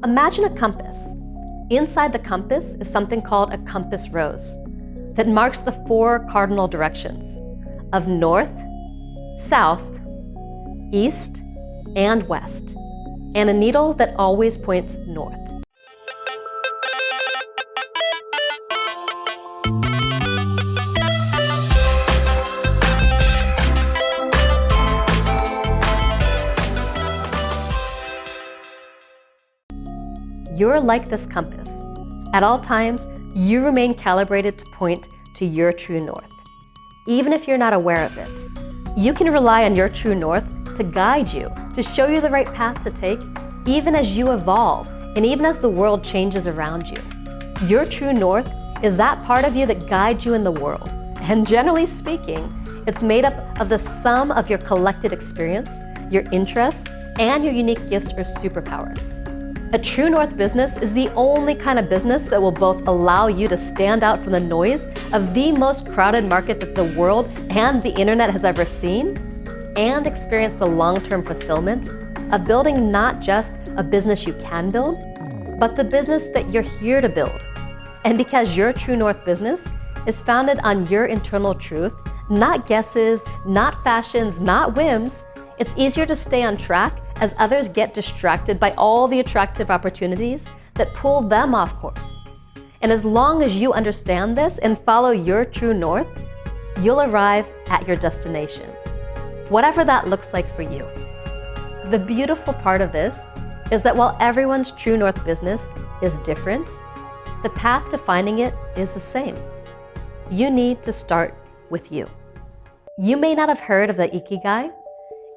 Imagine a compass. Inside the compass is something called a compass rose that marks the 4 cardinal directions of north, south, east, and west, and a needle that always points north. You're like this compass. At all times, you remain calibrated to point to your true north. Even if you're not aware of it, you can rely on your true north to guide you, to show you the right path to take, even as you evolve and even as the world changes around you. Your true north is that part of you that guides you in the world. And generally speaking, it's made up of the sum of your collected experience, your interests, and your unique gifts or superpowers. A true north business is the only kind of business that will both allow you to stand out from the noise of the most crowded market that the world and the internet has ever seen, and experience the long-term fulfillment of building not just a business you can build, but the business that you're here to build. And because your true north business is founded on your internal truth, not guesses, not fashions, not whims, it's easier to stay on track as others get distracted by all the attractive opportunities that pull them off course. And as long as you understand this and follow your true north, you'll arrive at your destination, whatever that looks like for you. The beautiful part of this is that while everyone's true north business is different, the path to finding it is the same. You need to start with you. You may not have heard of the Ikigai.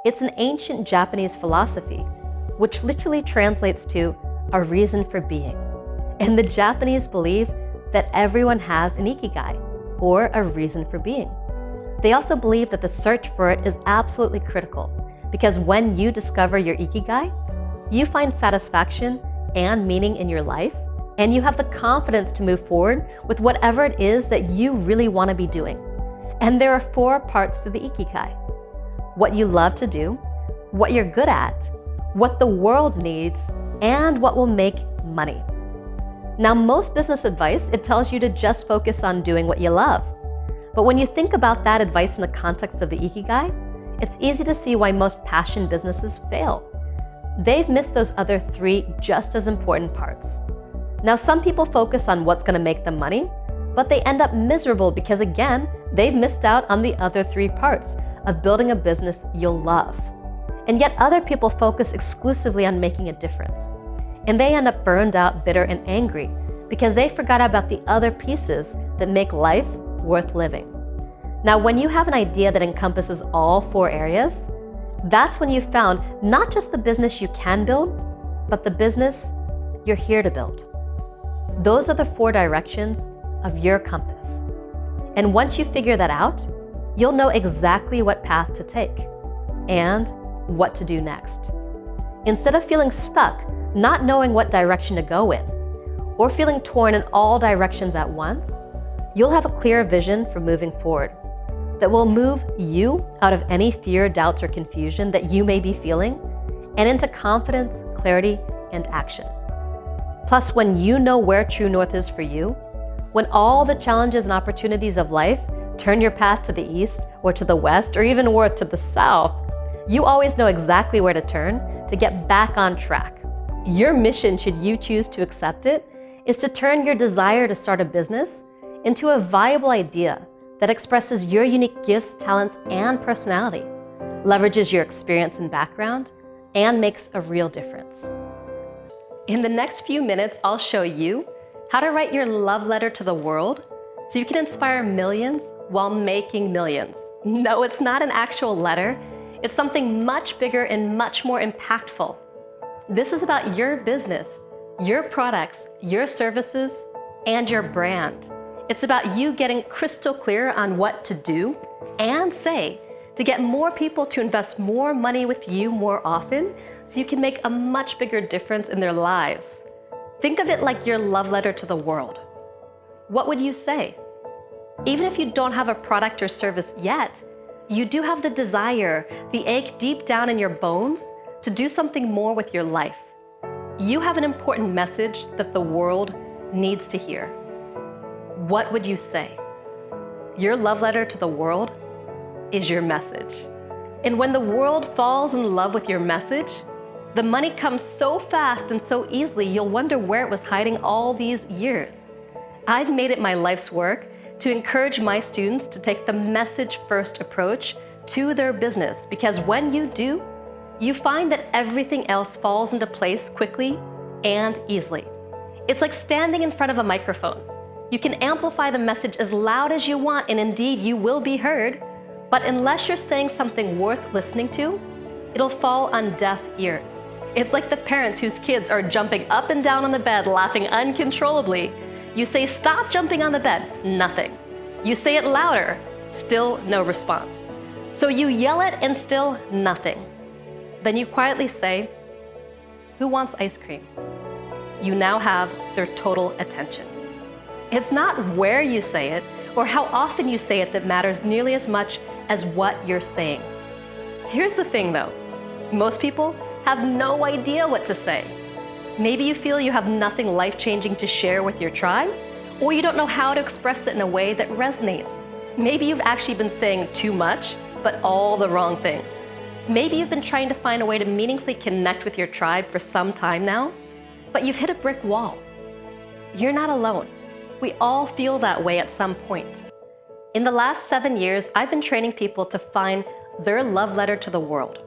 It's an ancient Japanese philosophy, which literally translates to a reason for being. And the Japanese believe that everyone has an Ikigai, or a reason for being. They also believe that the search for it is absolutely critical, because when you discover your Ikigai, you find satisfaction and meaning in your life, and you have the confidence to move forward with whatever it is that you really want to be doing. And there are 4 parts to the Ikigai: what you love to do, what you're good at, what the world needs, and what will make money. Now, most business advice, it tells you to just focus on doing what you love. But when you think about that advice in the context of the Ikigai, it's easy to see why most passion businesses fail. They've missed those other 3 just as important parts. Now, some people focus on what's going to make them money, but they end up miserable because, again, they've missed out on the other 3 parts of building a business you'll love. And yet other people focus exclusively on making a difference. And they end up burned out, bitter, and angry because they forgot about the other pieces that make life worth living. Now, when you have an idea that encompasses all 4 areas, that's when you've found not just the business you can build, but the business you're here to build. Those are the 4 directions of your compass. And once you figure that out, you'll know exactly what path to take and what to do next. Instead of feeling stuck, not knowing what direction to go in, or feeling torn in all directions at once, you'll have a clear vision for moving forward that will move you out of any fear, doubts, or confusion that you may be feeling and into confidence, clarity, and action. Plus, when you know where true north is for you, when all the challenges and opportunities of life turn your path to the east or to the west or even more to the south, you always know exactly where to turn to get back on track. Your mission, should you choose to accept it, is to turn your desire to start a business into a viable idea that expresses your unique gifts, talents, and personality, leverages your experience and background, and makes a real difference. In the next few minutes, I'll show you how to write your love letter to the world so you can inspire millions while making millions. No, it's not an actual letter. It's something much bigger and much more impactful. This is about your business, your products, your services, and your brand. It's about you getting crystal clear on what to do and say to get more people to invest more money with you more often so you can make a much bigger difference in their lives. Think of it like your love letter to the world. What would you say? Even if you don't have a product or service yet, you do have the desire, the ache deep down in your bones to do something more with your life. You have an important message that the world needs to hear. What would you say? Your love letter to the world is your message. And when the world falls in love with your message, the money comes so fast and so easily, you'll wonder where it was hiding all these years. I've made it my life's work to encourage my students to take the message-first approach to their business, because when you do, you find that everything else falls into place quickly and easily. It's like standing in front of a microphone. You can amplify the message as loud as you want, and indeed you will be heard, but unless you're saying something worth listening to, it'll fall on deaf ears. It's like the parents whose kids are jumping up and down on the bed, laughing uncontrollably. You say, "Stop jumping on the bed," nothing. You say it louder, still no response. So you yell it and still nothing. Then you quietly say, "Who wants ice cream?" You now have their total attention. It's not where you say it or how often you say it that matters nearly as much as what you're saying. Here's the thing though, most people have no idea what to say. Maybe you feel you have nothing life-changing to share with your tribe, or you don't know how to express it in a way that resonates. Maybe you've actually been saying too much, but all the wrong things. Maybe you've been trying to find a way to meaningfully connect with your tribe for some time now, but you've hit a brick wall. You're not alone. We all feel that way at some point. In the last 7 years, I've been training people to find their love letter to the world.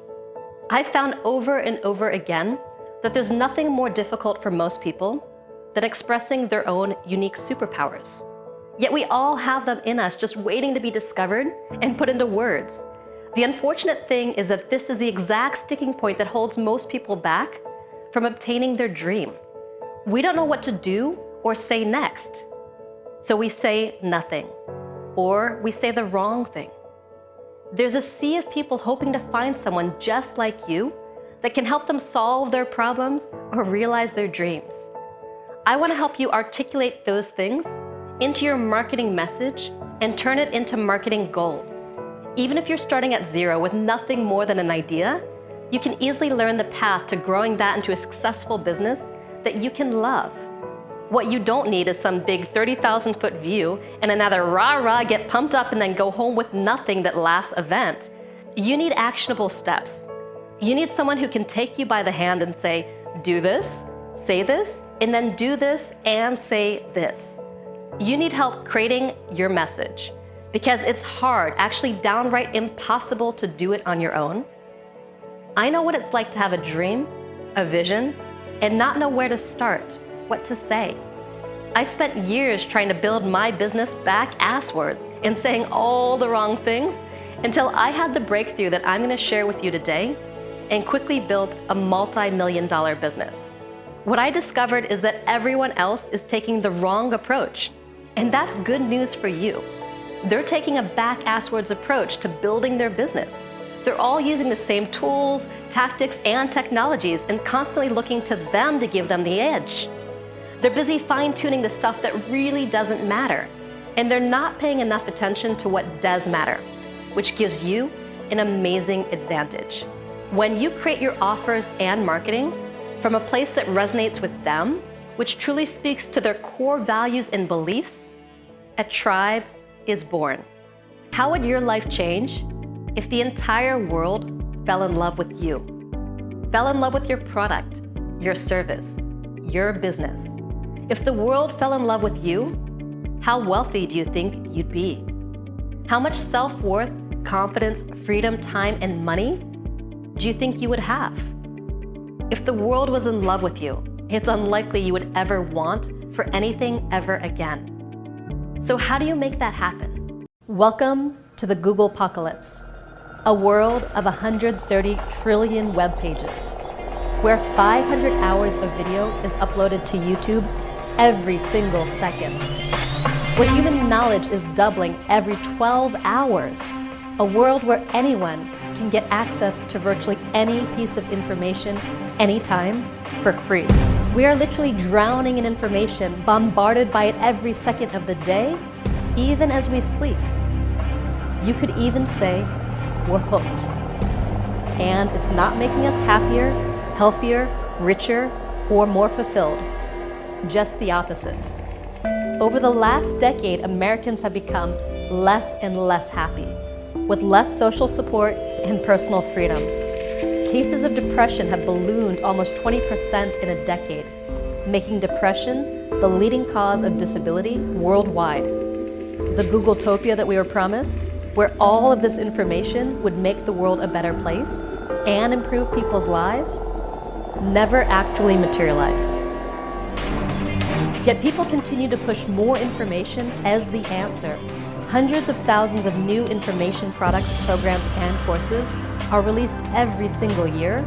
I've found over and over again that there's nothing more difficult for most people than expressing their own unique superpowers. Yet we all have them in us, just waiting to be discovered and put into words. The unfortunate thing is that this is the exact sticking point that holds most people back from obtaining their dream. We don't know what to do or say next. So we say nothing, or we say the wrong thing. There's a sea of people hoping to find someone just like you that can help them solve their problems or realize their dreams. I want to help you articulate those things into your marketing message and turn it into marketing gold. Even if you're starting at zero with nothing more than an idea, you can easily learn the path to growing that into a successful business that you can love. What you don't need is some big 30,000-foot view and another rah-rah, get pumped up and then go home with nothing that lasts event. You need actionable steps. You need someone who can take you by the hand and say, "Do this, say this, and then do this and say this." You need help creating your message because it's hard, actually downright impossible to do it on your own. I know what it's like to have a dream, a vision, and not know where to start, what to say. I spent years trying to build my business back asswards and saying all the wrong things until I had the breakthrough that I'm going to share with you today and quickly built a multi-million-dollar business. What I discovered is that everyone else is taking the wrong approach, and that's good news for you. They're taking a back asswards approach to building their business. They're all using the same tools, tactics, and technologies and constantly looking to them to give them the edge. They're busy fine-tuning the stuff that really doesn't matter, and they're not paying enough attention to what does matter, which gives you an amazing advantage. When you create your offers and marketing from a place that resonates with them, which truly speaks to their core values and beliefs, a tribe is born. How would your life change if the entire world fell in love with you? Fell in love with your product, your service, your business. If the world fell in love with you, how wealthy do you think you'd be? How much self-worth, confidence, freedom, time, and money do you think you would have? If the world was in love with you, it's unlikely you would ever want for anything ever again. So how do you make that happen? Welcome to the Google Apocalypse, a world of 130 trillion web pages, where 500 hours of video is uploaded to YouTube every single second, where human knowledge is doubling every 12 hours, a world where anyone can get access to virtually any piece of information, anytime, for free. We are literally drowning in information, bombarded by it every second of the day, even as we sleep. You could even say we're hooked. And it's not making us happier, healthier, richer, or more fulfilled. Just the opposite. Over the last decade, Americans have become less and less happy, with less social support and personal freedom. Cases of depression have ballooned almost 20% in a decade, making depression the leading cause of disability worldwide. The Googletopia that we were promised, where all of this information would make the world a better place and improve people's lives, never actually materialized. Yet people continue to push more information as the answer. Hundreds of thousands of new information products, programs, and courses are released every single year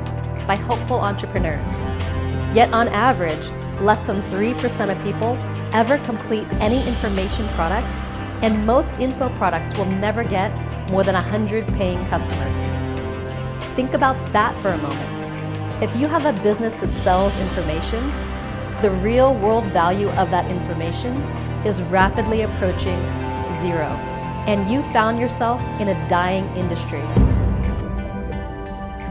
by hopeful entrepreneurs. Yet on average, less than 3% of people ever complete any information product, and most info products will never get more than 100 paying customers. Think about that for a moment. If you have a business that sells information, the real world value of that information is rapidly approaching zero, and you found yourself in a dying industry.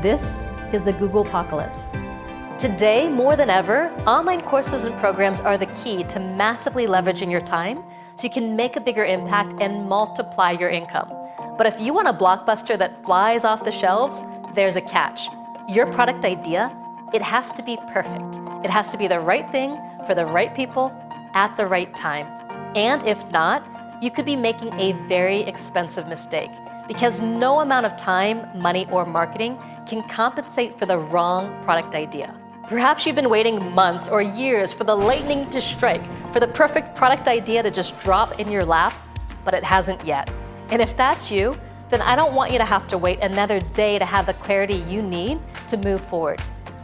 This is the Google apocalypse. Today, more than ever, online courses and programs are the key to massively leveraging your time so you can make a bigger impact and multiply your income. But if you want a blockbuster that flies off the shelves, there's a catch. Your product idea, it has to be perfect. It has to be the right thing for the right people at the right time. And if not, you could be making a very expensive mistake, because no amount of time, money, or marketing can compensate for the wrong product idea. Perhaps you've been waiting months or years for the lightning to strike, for the perfect product idea to just drop in your lap, but it hasn't yet. And if that's you, then I don't want you to have to wait another day to have the clarity you need to move forward.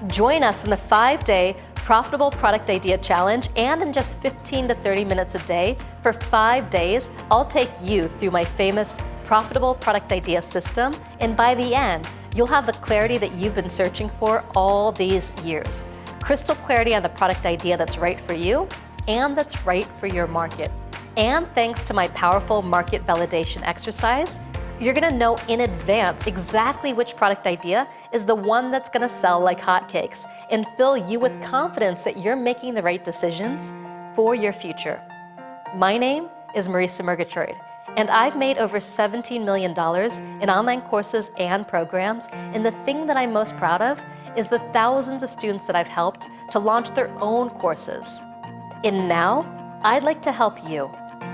Join us in the 5-day Profitable Product Idea Challenge, and in just 15 to 30 minutes a day for 5 days, I'll take you through my famous Profitable Product Idea system, and by the end, you'll have the clarity that you've been searching for all these years. Crystal clarity on the product idea that's right for you and that's right for your market. And thanks to my powerful market validation exercise, you're gonna know in advance exactly which product idea is the one that's gonna sell like hotcakes and fill you with confidence that you're making the right decisions for your future. My name is Marisa Murgatroyd, and I've made over $17 million in online courses and programs, and the thing that I'm most proud of is the thousands of students that I've helped to launch their own courses. And now, I'd like to help you.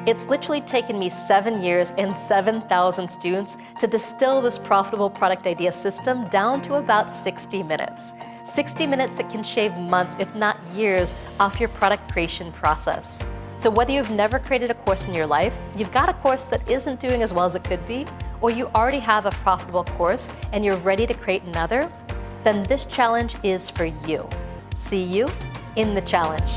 It's literally taken me 7 years and 7,000 students to distill this profitable product idea system down to about 60 minutes. 60 minutes that can shave months, if not years, off your product creation process. So whether you've never created a course in your life, you've got a course that isn't doing as well as it could be, or you already have a profitable course and you're ready to create another, then this challenge is for you. See you in the challenge.